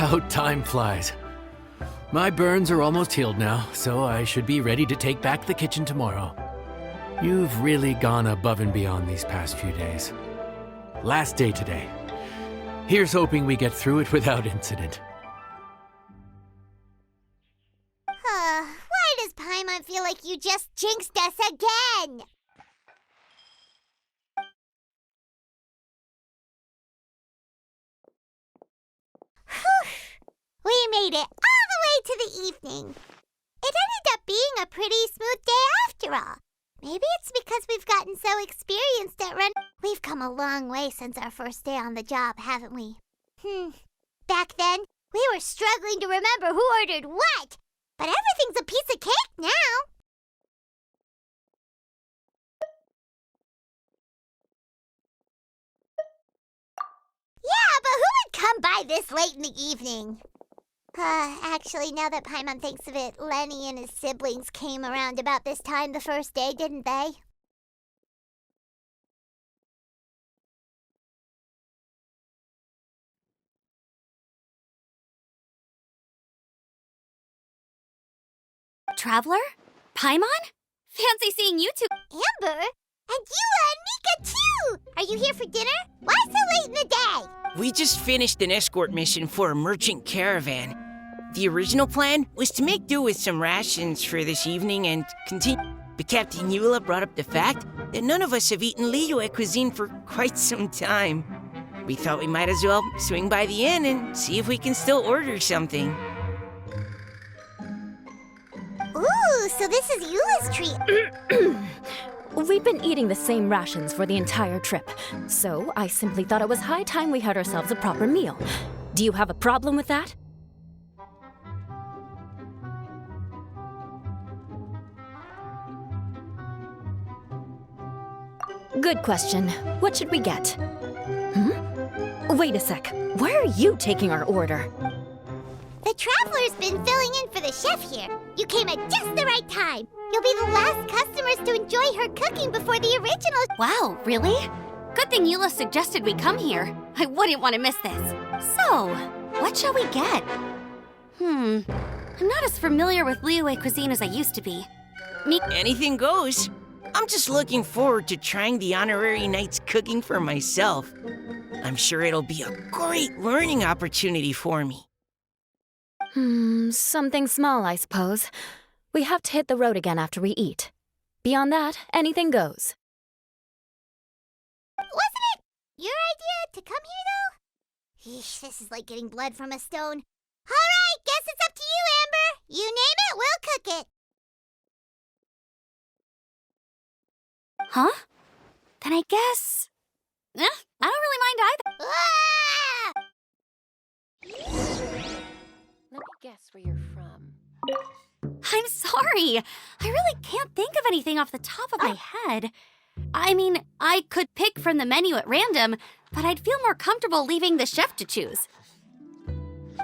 How time flies. My burns are almost healed now, so I should be ready to take back the kitchen tomorrow. You've really gone above and beyond these past few days. Last day today. Here's hoping we get through it without incident. Why does Paimon feel like you just jinxed us again? We made it all the way to the evening. It ended up being a pretty smooth day after all. Maybe it's because we've gotten so experienced at run. We've come a long way since our first day on the job, haven't we? Back then, we were struggling to remember who ordered what. But everything's a piece of cake now. Yeah, but who would come by this late in the evening? Actually, now that Paimon thinks of it, Lenny and his siblings came around about this time the first day, didn't they? Traveler? Paimon? Fancy seeing you two. Amber? And Eula and Mika, too! Are you here for dinner? Why so late in the day? We just finished an escort mission for a merchant caravan. The original plan was to make do with some rations for this evening and continue. But Captain Eula brought up the fact that none of us have eaten Liyue cuisine for quite some time. We thought we might as well swing by the inn and see if we can still order something. Ooh, so this is Eula's treat. We've been eating the same rations for the entire trip, so I simply thought it was high time we had ourselves a proper meal. Do you have a problem with that? Good question. What should we get? Wait a sec. Why are you taking our order? The Traveler's been filling in for the chef here. You came at just the right time. You'll be the last customers to enjoy her cooking before the original. Wow, really? Good thing Eula suggested we come here. I wouldn't want to miss this. So, what shall we get? I'm not as familiar with Liyue cuisine as I used to be. Anything goes. I'm just looking forward to trying the honorary knight's cooking for myself. I'm sure it'll be a great learning opportunity for me. Something small, I suppose. We have to hit the road again after we eat. Beyond that, anything goes. Wasn't it your idea to come here, though? Eesh, this is like getting blood from a stone. All right, guess it's up to you, Amber. You name it, we'll cook it. Huh? Then I guess... I don't really mind either. Let me guess where you're from. I'm sorry. I really can't think of anything off the top of my head. I mean, I could pick from the menu at random, but I'd feel more comfortable leaving the chef to choose.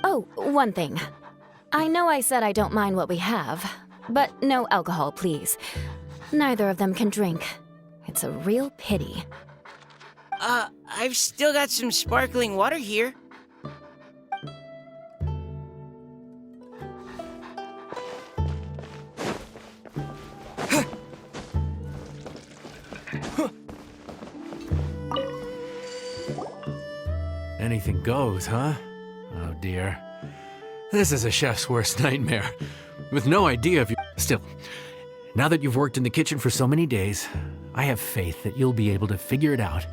Oh, one thing. I know I said I don't mind what we have, but no alcohol, please. Neither of them can drink. It's a real pity. I've still got some sparkling water here. Anything goes, huh? Oh dear. This is a chef's worst nightmare. With no idea of you. Still, now that you've worked in the kitchen for so many days, I have faith that you'll be able to figure it out.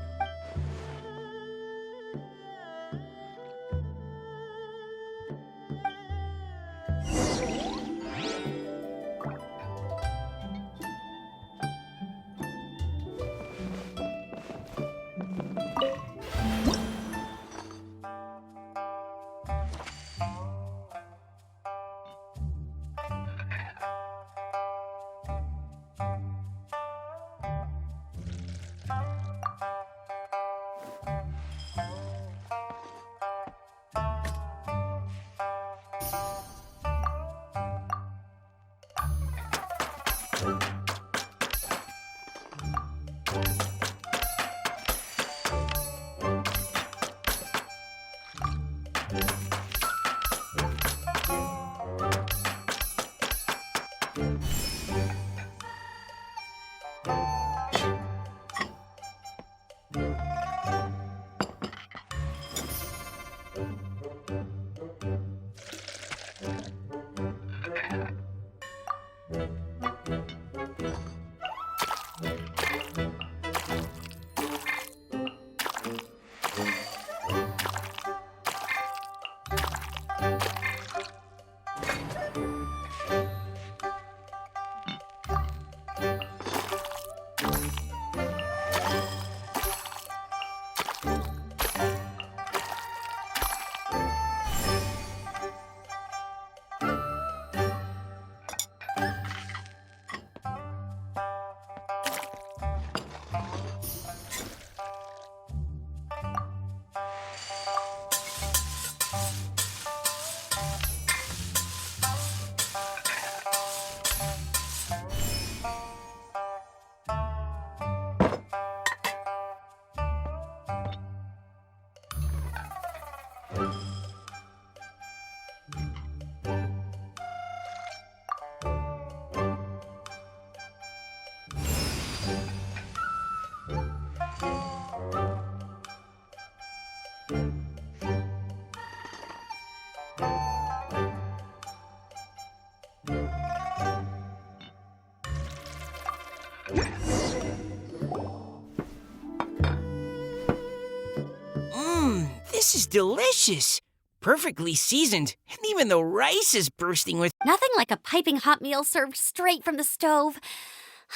This is delicious. Perfectly seasoned, and even the rice is bursting with. Nothing like a piping hot meal served straight from the stove.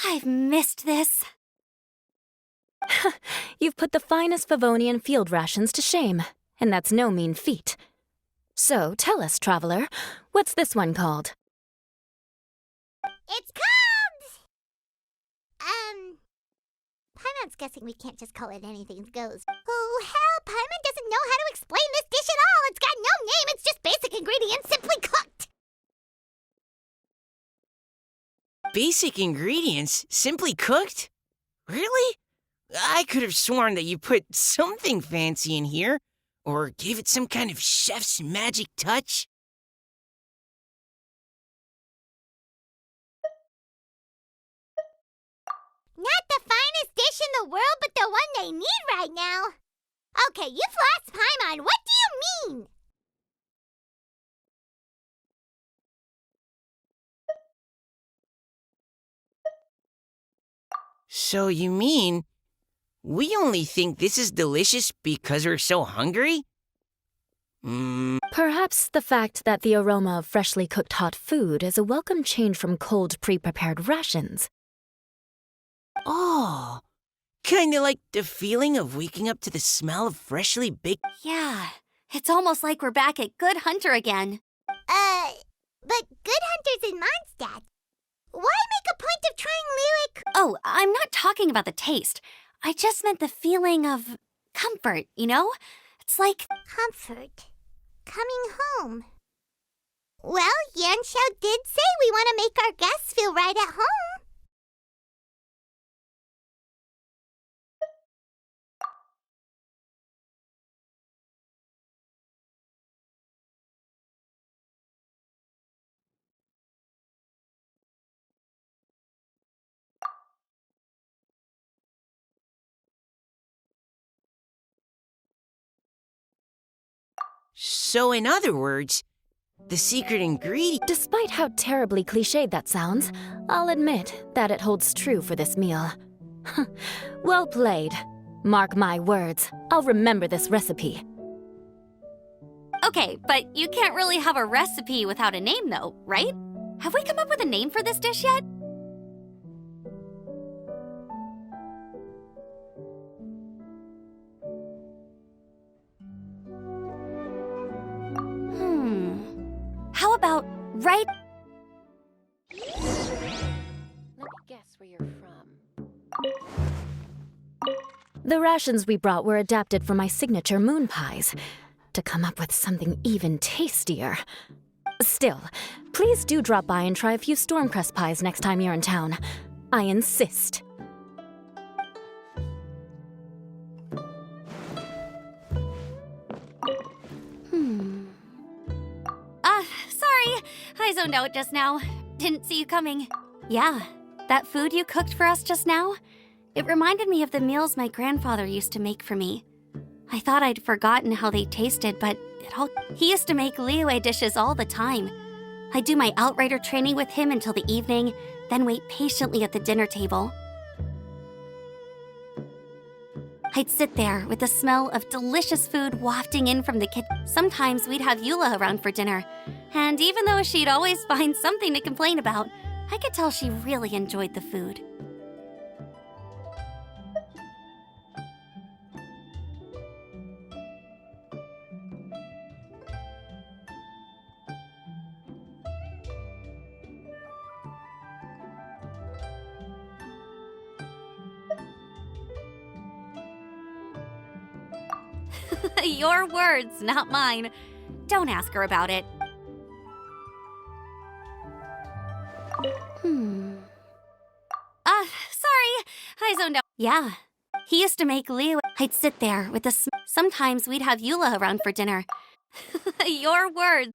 I've missed this. You've put the finest Favonian field rations to shame, and that's no mean feat. So tell us, traveler, what's this one called? It's called... Paimon's guessing we can't just call it anything goes. Oh, hell, Paimon doesn't know how to explain this dish at all. It's got no name, it's just basic ingredients simply cooked. Basic ingredients? Simply cooked? Really? I could have sworn that you put something fancy in here, or gave it some kind of chef's magic touch. Not the finest dish in the world, but the one they need right now. Okay, you've lost Paimon. What do you mean? So you mean we only think this is delicious because we're so hungry? Perhaps the fact that the aroma of freshly cooked hot food is a welcome change from cold, pre-prepared rations. Oh, kinda like the feeling of waking up to the smell of freshly baked. Yeah, it's almost like we're back at Good Hunter again. But Good Hunter's in Mondstadt. Why make a point of trying lyric? Oh, I'm not talking about the taste. I just meant the feeling of comfort, you know? It's like... Comfort. Coming home. Well, Yanxiao did say we want to make our guests feel right at home. So in other words, the secret ingredient... Despite how terribly cliched that sounds, I'll admit that it holds true for this meal. Well played. Mark my words, I'll remember this recipe. Okay, but you can't really have a recipe without a name though, right? Have we come up with a name for this dish yet? How about right... Let me guess where you're from. The rations we brought were adapted from my signature moon pies, to come up with something even tastier. Still, please do drop by and try a few Stormcrest pies next time you're in town. I insist. Sorry. I zoned out just now. Didn't see you coming. Yeah, that food you cooked for us just now? It reminded me of the meals my grandfather used to make for me. I thought I'd forgotten how they tasted, but he used to make Liyue dishes all the time. I'd do my outrider training with him until the evening, then wait patiently at the dinner table. I'd sit there with the smell of delicious food wafting in from the kitchen. Sometimes we'd have Eula around for dinner, and even though she'd always find something to complain about, I could tell she really enjoyed the food. Your words, not mine. Don't ask her about it. Sorry. I zoned out. Yeah. He used to make Liyue. I'd sit there with the sometimes we'd have Eula around for dinner, Your words.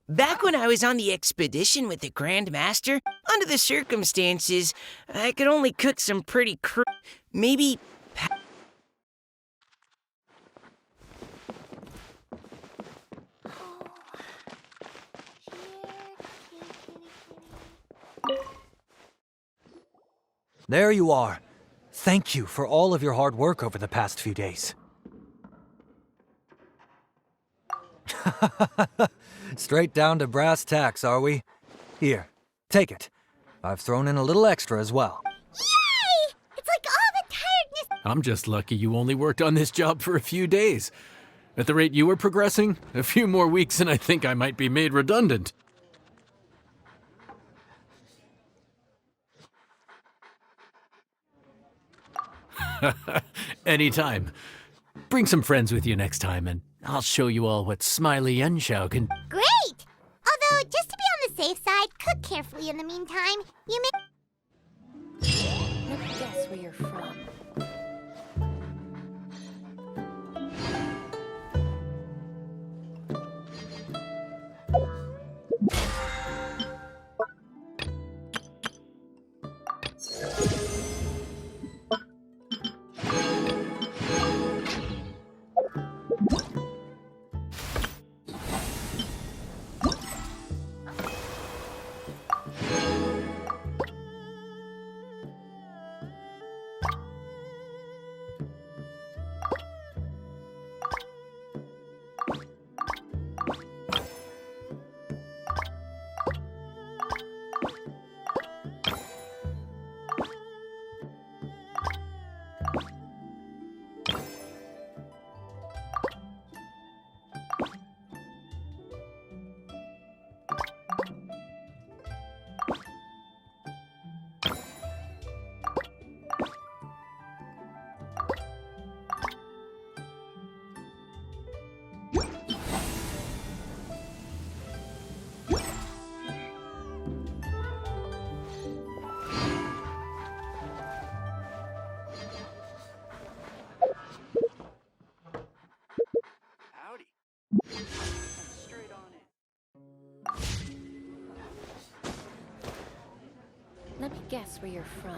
Back when I was on the expedition with the Grand Master, under the circumstances, I could only cook some pretty maybe. There you are. Thank you for all of your hard work over the past few days. Straight down to brass tacks, are we? Here, take it. I've thrown in a little extra as well. Yay! It's like all the tiredness. I'm just lucky you only worked on this job for a few days. At the rate you were progressing, a few more weeks and I think I might be made redundant. Anytime. Bring some friends with you next time, and I'll show you all what Smiley Yenshao can. Great! Although, just to be on the safe side, cook carefully in the meantime. You may. Let me guess where you're from. Let me guess where you're from.